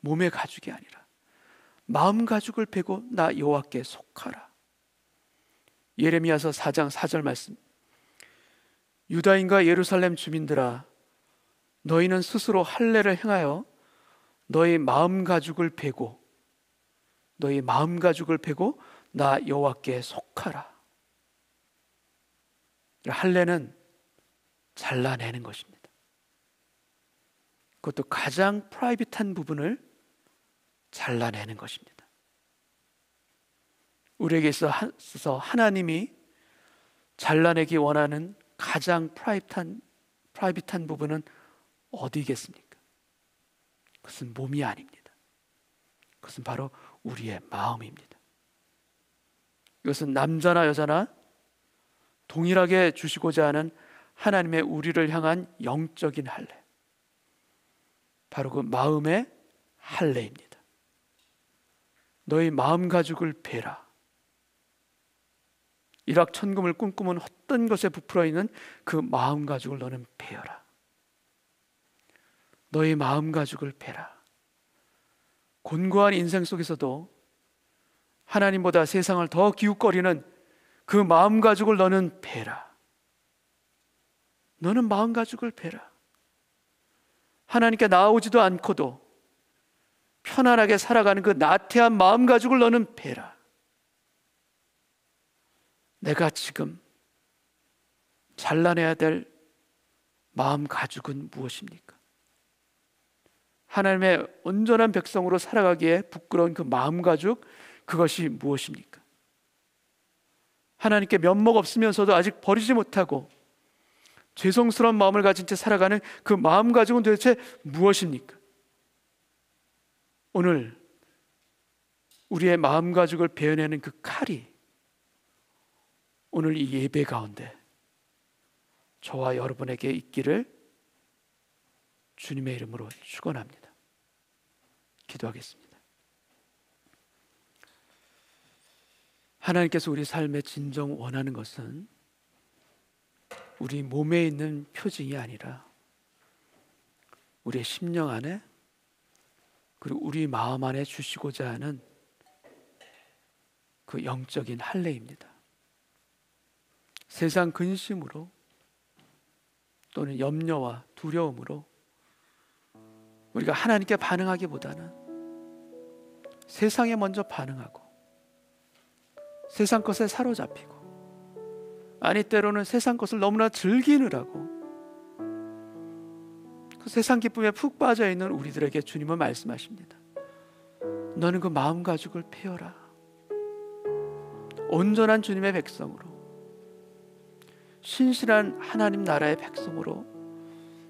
몸의 가죽이 아니라 마음 가죽을 베고 나 여호와께 속하라. 예레미야서 4장 4절 말씀. 유다인과 예루살렘 주민들아, 너희는 스스로 할례를 행하여 너희 마음 가죽을 베고 나 여호와께 속하라. 할례는 잘라내는 것입니다. 그것도 가장 프라이빗한 부분을 잘라내는 것입니다. 우리에게 있어서 하나님이 잘라내기 원하는 가장 프라이빗한 부분은 어디겠습니까? 그것은 몸이 아닙니다. 그것은 바로 우리의 마음입니다. 이것은 남자나 여자나 동일하게 주시고자 하는 하나님의 우리를 향한 영적인 할례, 바로 그 마음의 할례입니다. 너희 마음 가죽을 베라. 일확천금을 꿈꾸면 헛된 것에 부풀어 있는 그 마음 가죽을 너는 베어라. 너희 마음 가죽을 베라. 곤고한 인생 속에서도 하나님보다 세상을 더 기웃거리는 그 마음 가죽을 너는 베라. 너는 마음 가죽을 베라. 하나님께 나아오지도 않고도 편안하게 살아가는 그 나태한 마음 가죽을 너는 베라. 내가 지금 잘라내야 될 마음 가죽은 무엇입니까? 하나님의 온전한 백성으로 살아가기에 부끄러운 그 마음 가죽, 그것이 무엇입니까? 하나님께 면목 없으면서도 아직 버리지 못하고 죄송스러운 마음을 가진 채 살아가는 그 마음 가죽은 도대체 무엇입니까? 오늘 우리의 마음 가죽을 베어내는 그 칼이 오늘 이 예배 가운데 저와 여러분에게 있기를 주님의 이름으로 축원합니다. 기도하겠습니다. 하나님께서 우리 삶에 진정 원하는 것은 우리 몸에 있는 표징이 아니라 우리의 심령 안에, 그리고 우리 마음 안에 주시고자 하는 그 영적인 할례입니다. 세상 근심으로 또는 염려와 두려움으로 우리가 하나님께 반응하기보다는 세상에 먼저 반응하고 세상 것에 사로잡히고, 아니 때로는 세상 것을 너무나 즐기느라고 그 세상 기쁨에 푹 빠져 있는 우리들에게 주님은 말씀하십니다. 너는 그 마음 가죽을 패여라. 온전한 주님의 백성으로, 신실한 하나님 나라의 백성으로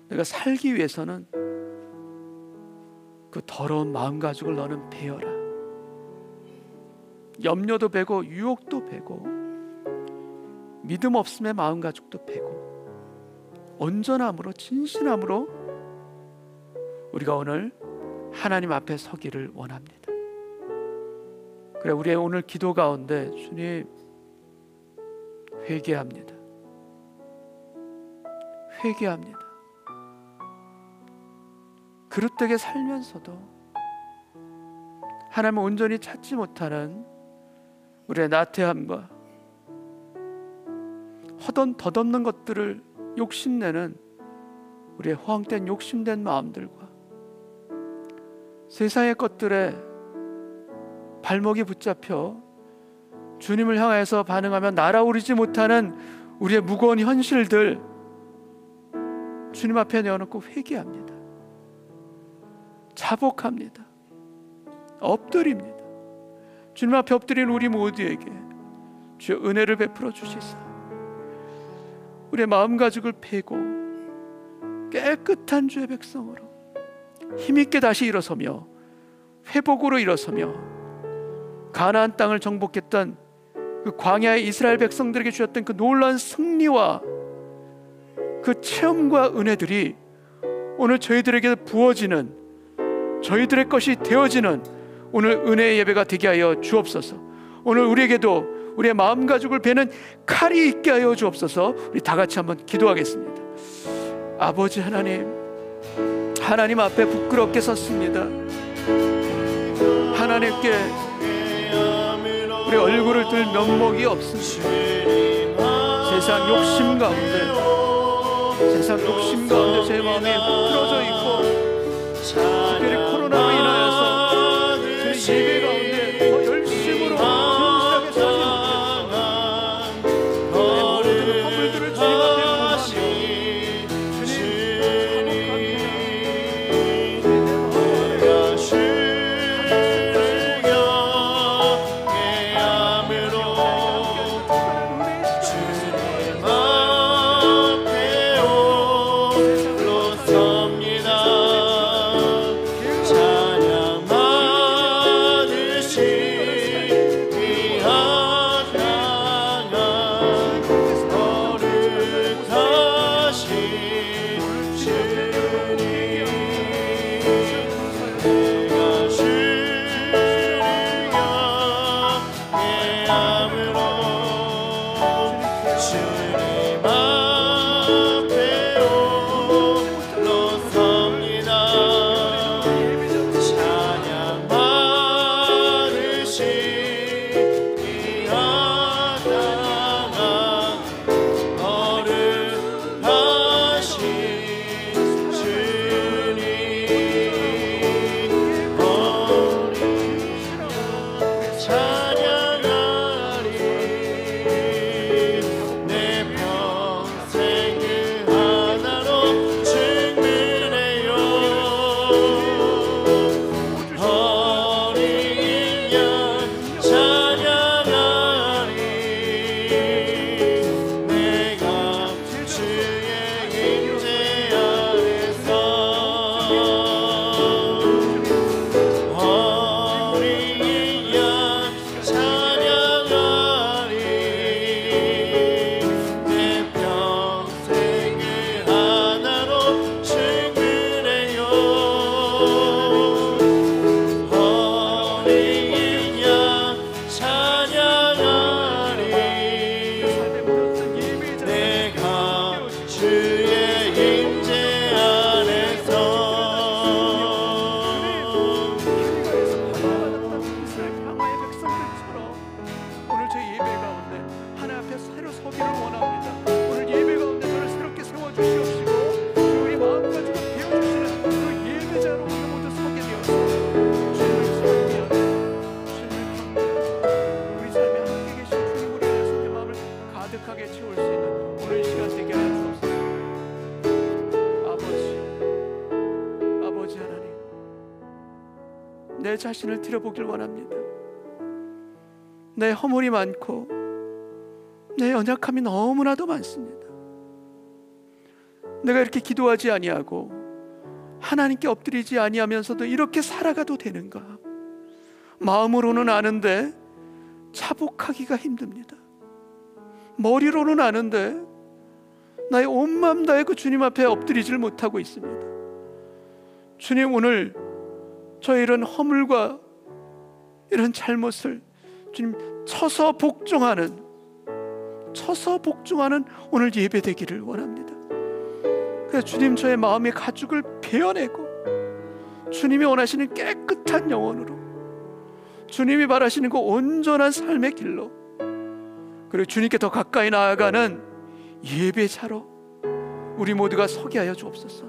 내가 살기 위해서는 그 더러운 마음 가죽을 너는 베어라. 염려도 베고 유혹도 베고 믿음 없음의 마음 가죽도 베고 온전함으로, 진실함으로 우리가 오늘 하나님 앞에 서기를 원합니다. 그래, 우리의 오늘 기도 가운데 주님, 회개합니다. 회개합니다. 그릇되게 살면서도 하나님을 온전히 찾지 못하는 우리의 나태함과 덧없는 것들을 욕심내는 우리의 허황된 욕심된 마음들과 세상의 것들에 발목이 붙잡혀 주님을 향해서 반응하며 날아오르지 못하는 우리의 무거운 현실들 주님 앞에 내어놓고 회개합니다. 자복합니다. 엎드립니다. 주님 앞에 엎드린 우리 모두에게 주의 은혜를 베풀어 주시사 우리의 마음 가죽을 패고 깨끗한 주의 백성으로 힘있게 다시 일어서며 회복으로 일어서며 가나안 땅을 정복했던 그 광야의 이스라엘 백성들에게 주셨던 그 놀라운 승리와 그 체험과 은혜들이 오늘 저희들에게 부어지는, 저희들의 것이 되어지는 오늘 은혜의 예배가 되게 하여 주옵소서. 오늘 우리에게도 우리의 마음 가죽을 베는 칼이 있게 하여 주옵소서. 우리 다 같이 한번 기도하겠습니다. 아버지 하나님, 하나님 앞에 부끄럽게 섰습니다. 하나님께 우리 얼굴을 들 면목이 없으시고 세상 욕심 가운데 제 마음이 부풀어져 있고, 특별히 코로나로 인하여서 제 예배 가운데 더 열심으로 진실하게 서지 못했습니다. 내 모든 허물들을 주님 앞에 고하며 채울 수 있는 오늘 이 시간 되게 하여 주옵소서. 아버지 하나님, 내 자신을 들여보길 원합니다. 내 허물이 많고 내 연약함이 너무나도 많습니다. 내가 이렇게 기도하지 아니하고 하나님께 엎드리지 아니하면서도 이렇게 살아가도 되는가? 마음으로는 아는데 차복하기가 힘듭니다. 머리로는 아는데 나의 온 마음 다해 그 주님 앞에 엎드리지를 못하고 있습니다. 주님, 오늘 저의 이런 허물과 이런 잘못을 주님 쳐서 복종하는 오늘 예배 되기를 원합니다. 그래서 주님, 저의 마음의 가죽을 베어내고 주님이 원하시는 깨끗한 영혼으로, 주님이 바라시는 그 온전한 삶의 길로, 그리고 주님께 더 가까이 나아가는 예배자로 우리 모두가 서게 하여 주옵소서.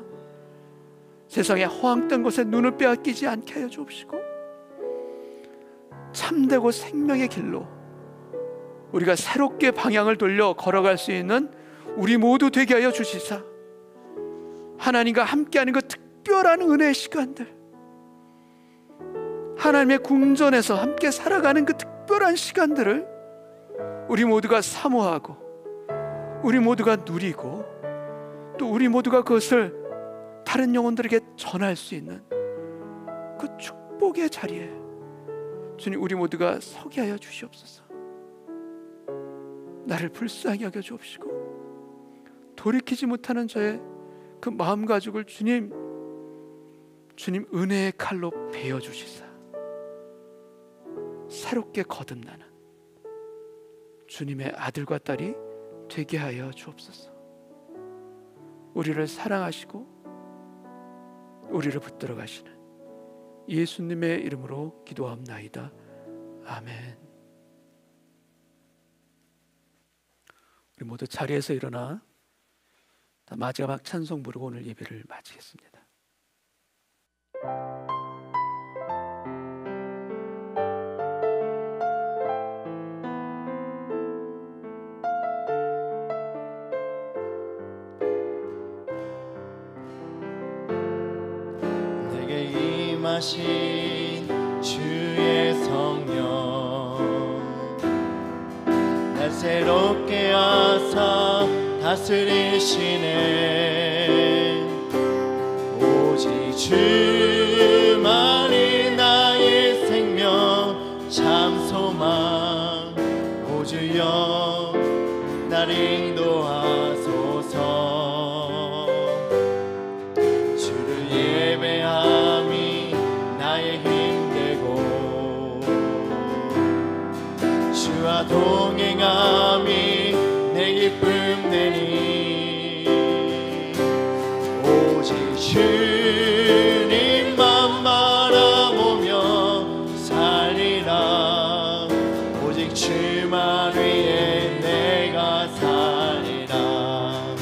세상의 허황된 것에 눈을 빼앗기지 않게 하여 주옵시고, 참되고 생명의 길로 우리가 새롭게 방향을 돌려 걸어갈 수 있는 우리 모두 되게 하여 주시사, 하나님과 함께하는 그 특별한 은혜의 시간들, 하나님의 궁전에서 함께 살아가는 그 특별한 시간들을 우리 모두가 사모하고 우리 모두가 누리고, 또 우리 모두가 그것을 다른 영혼들에게 전할 수 있는 그 축복의 자리에 주님, 우리 모두가 서게 하여 주시옵소서. 나를 불쌍히 여겨 주옵시고, 돌이키지 못하는 저의 그 마음 가죽을 주님 은혜의 칼로 베어 주시사, 새롭게 거듭나는 주님의 아들과 딸이 되게 하여 주옵소서. 우리를 사랑하시고 우리를 붙들어 가시는 예수님의 이름으로 기도합나이다. 아멘. 우리 모두 자리에서 일어나 마지막 찬송 부르고 오늘 예배를 마치겠습니다. 내게 임하신 주의 성령, 날 새롭게 하사 다스리시네. 오직 주만이 나의 생명 참 소망. 오 주여 날 인도하소서. 주를 예배함이 나의 힘되고, 주와 동행함이 내 기쁨 되니. 오직 주님만 바라보며 살리라. 오직 주만 위해 내가 살리라.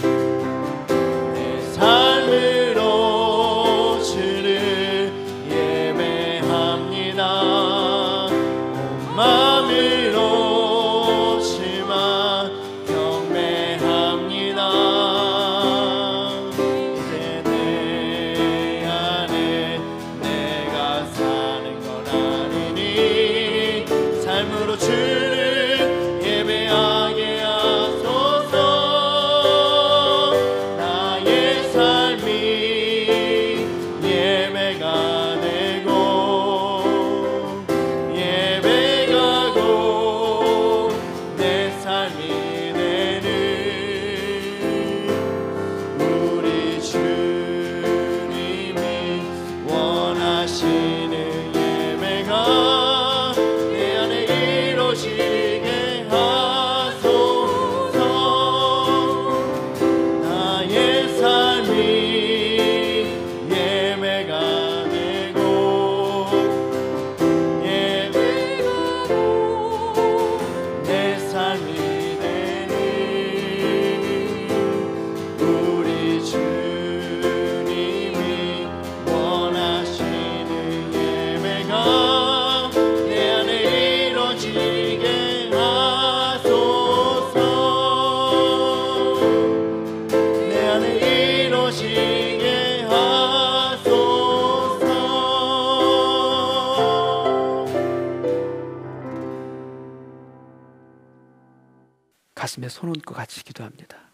가슴에 손 얹고 같이 기도합니다.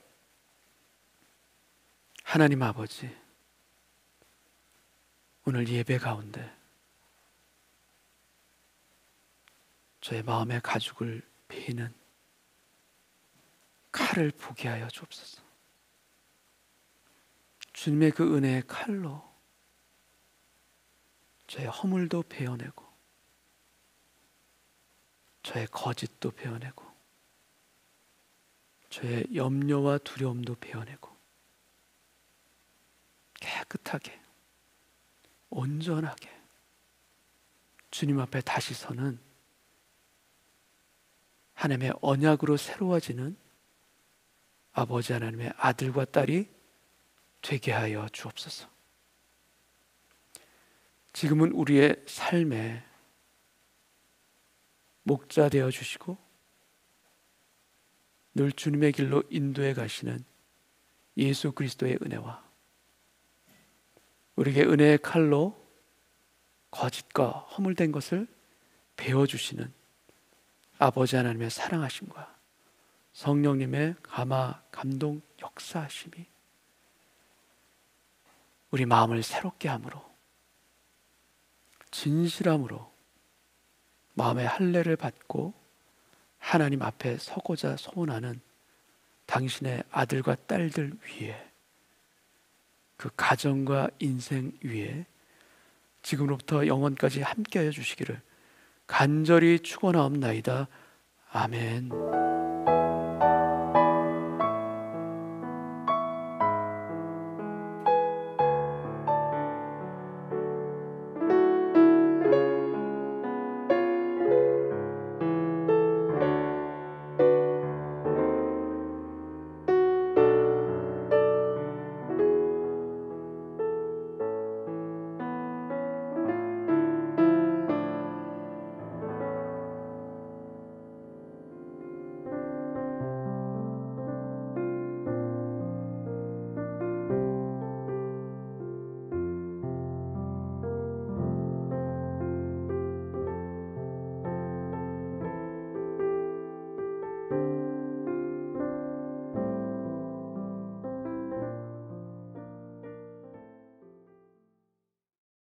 하나님 아버지, 오늘 예배 가운데 저의 마음의 가죽을 베이는 칼을 보게 하여 주옵소서. 주님의 그 은혜의 칼로 저의 허물도 베어내고 저의 거짓도 베어내고 저의 염려와 두려움도 베어내고 깨끗하게 온전하게 주님 앞에 다시 서는 하나님의 언약으로 새로워지는 아버지 하나님의 아들과 딸이 되게 하여 주옵소서. 지금은 우리의 삶에 목자 되어 주시고 늘 주님의 길로 인도해 가시는 예수 그리스도의 은혜와 우리에게 은혜의 칼로 거짓과 허물된 것을 베어주시는 아버지 하나님의 사랑하심과 성령님의 감화, 감동, 역사하심이 우리 마음을 새롭게 함으로 진실함으로 마음의 할례를 받고 하나님 앞에 서고자 소원하는 당신의 아들과 딸들 위에 그 가정과 인생 위에 지금으로부터 영원까지 함께하여 주시기를 간절히 축원하옵나이다. 아멘.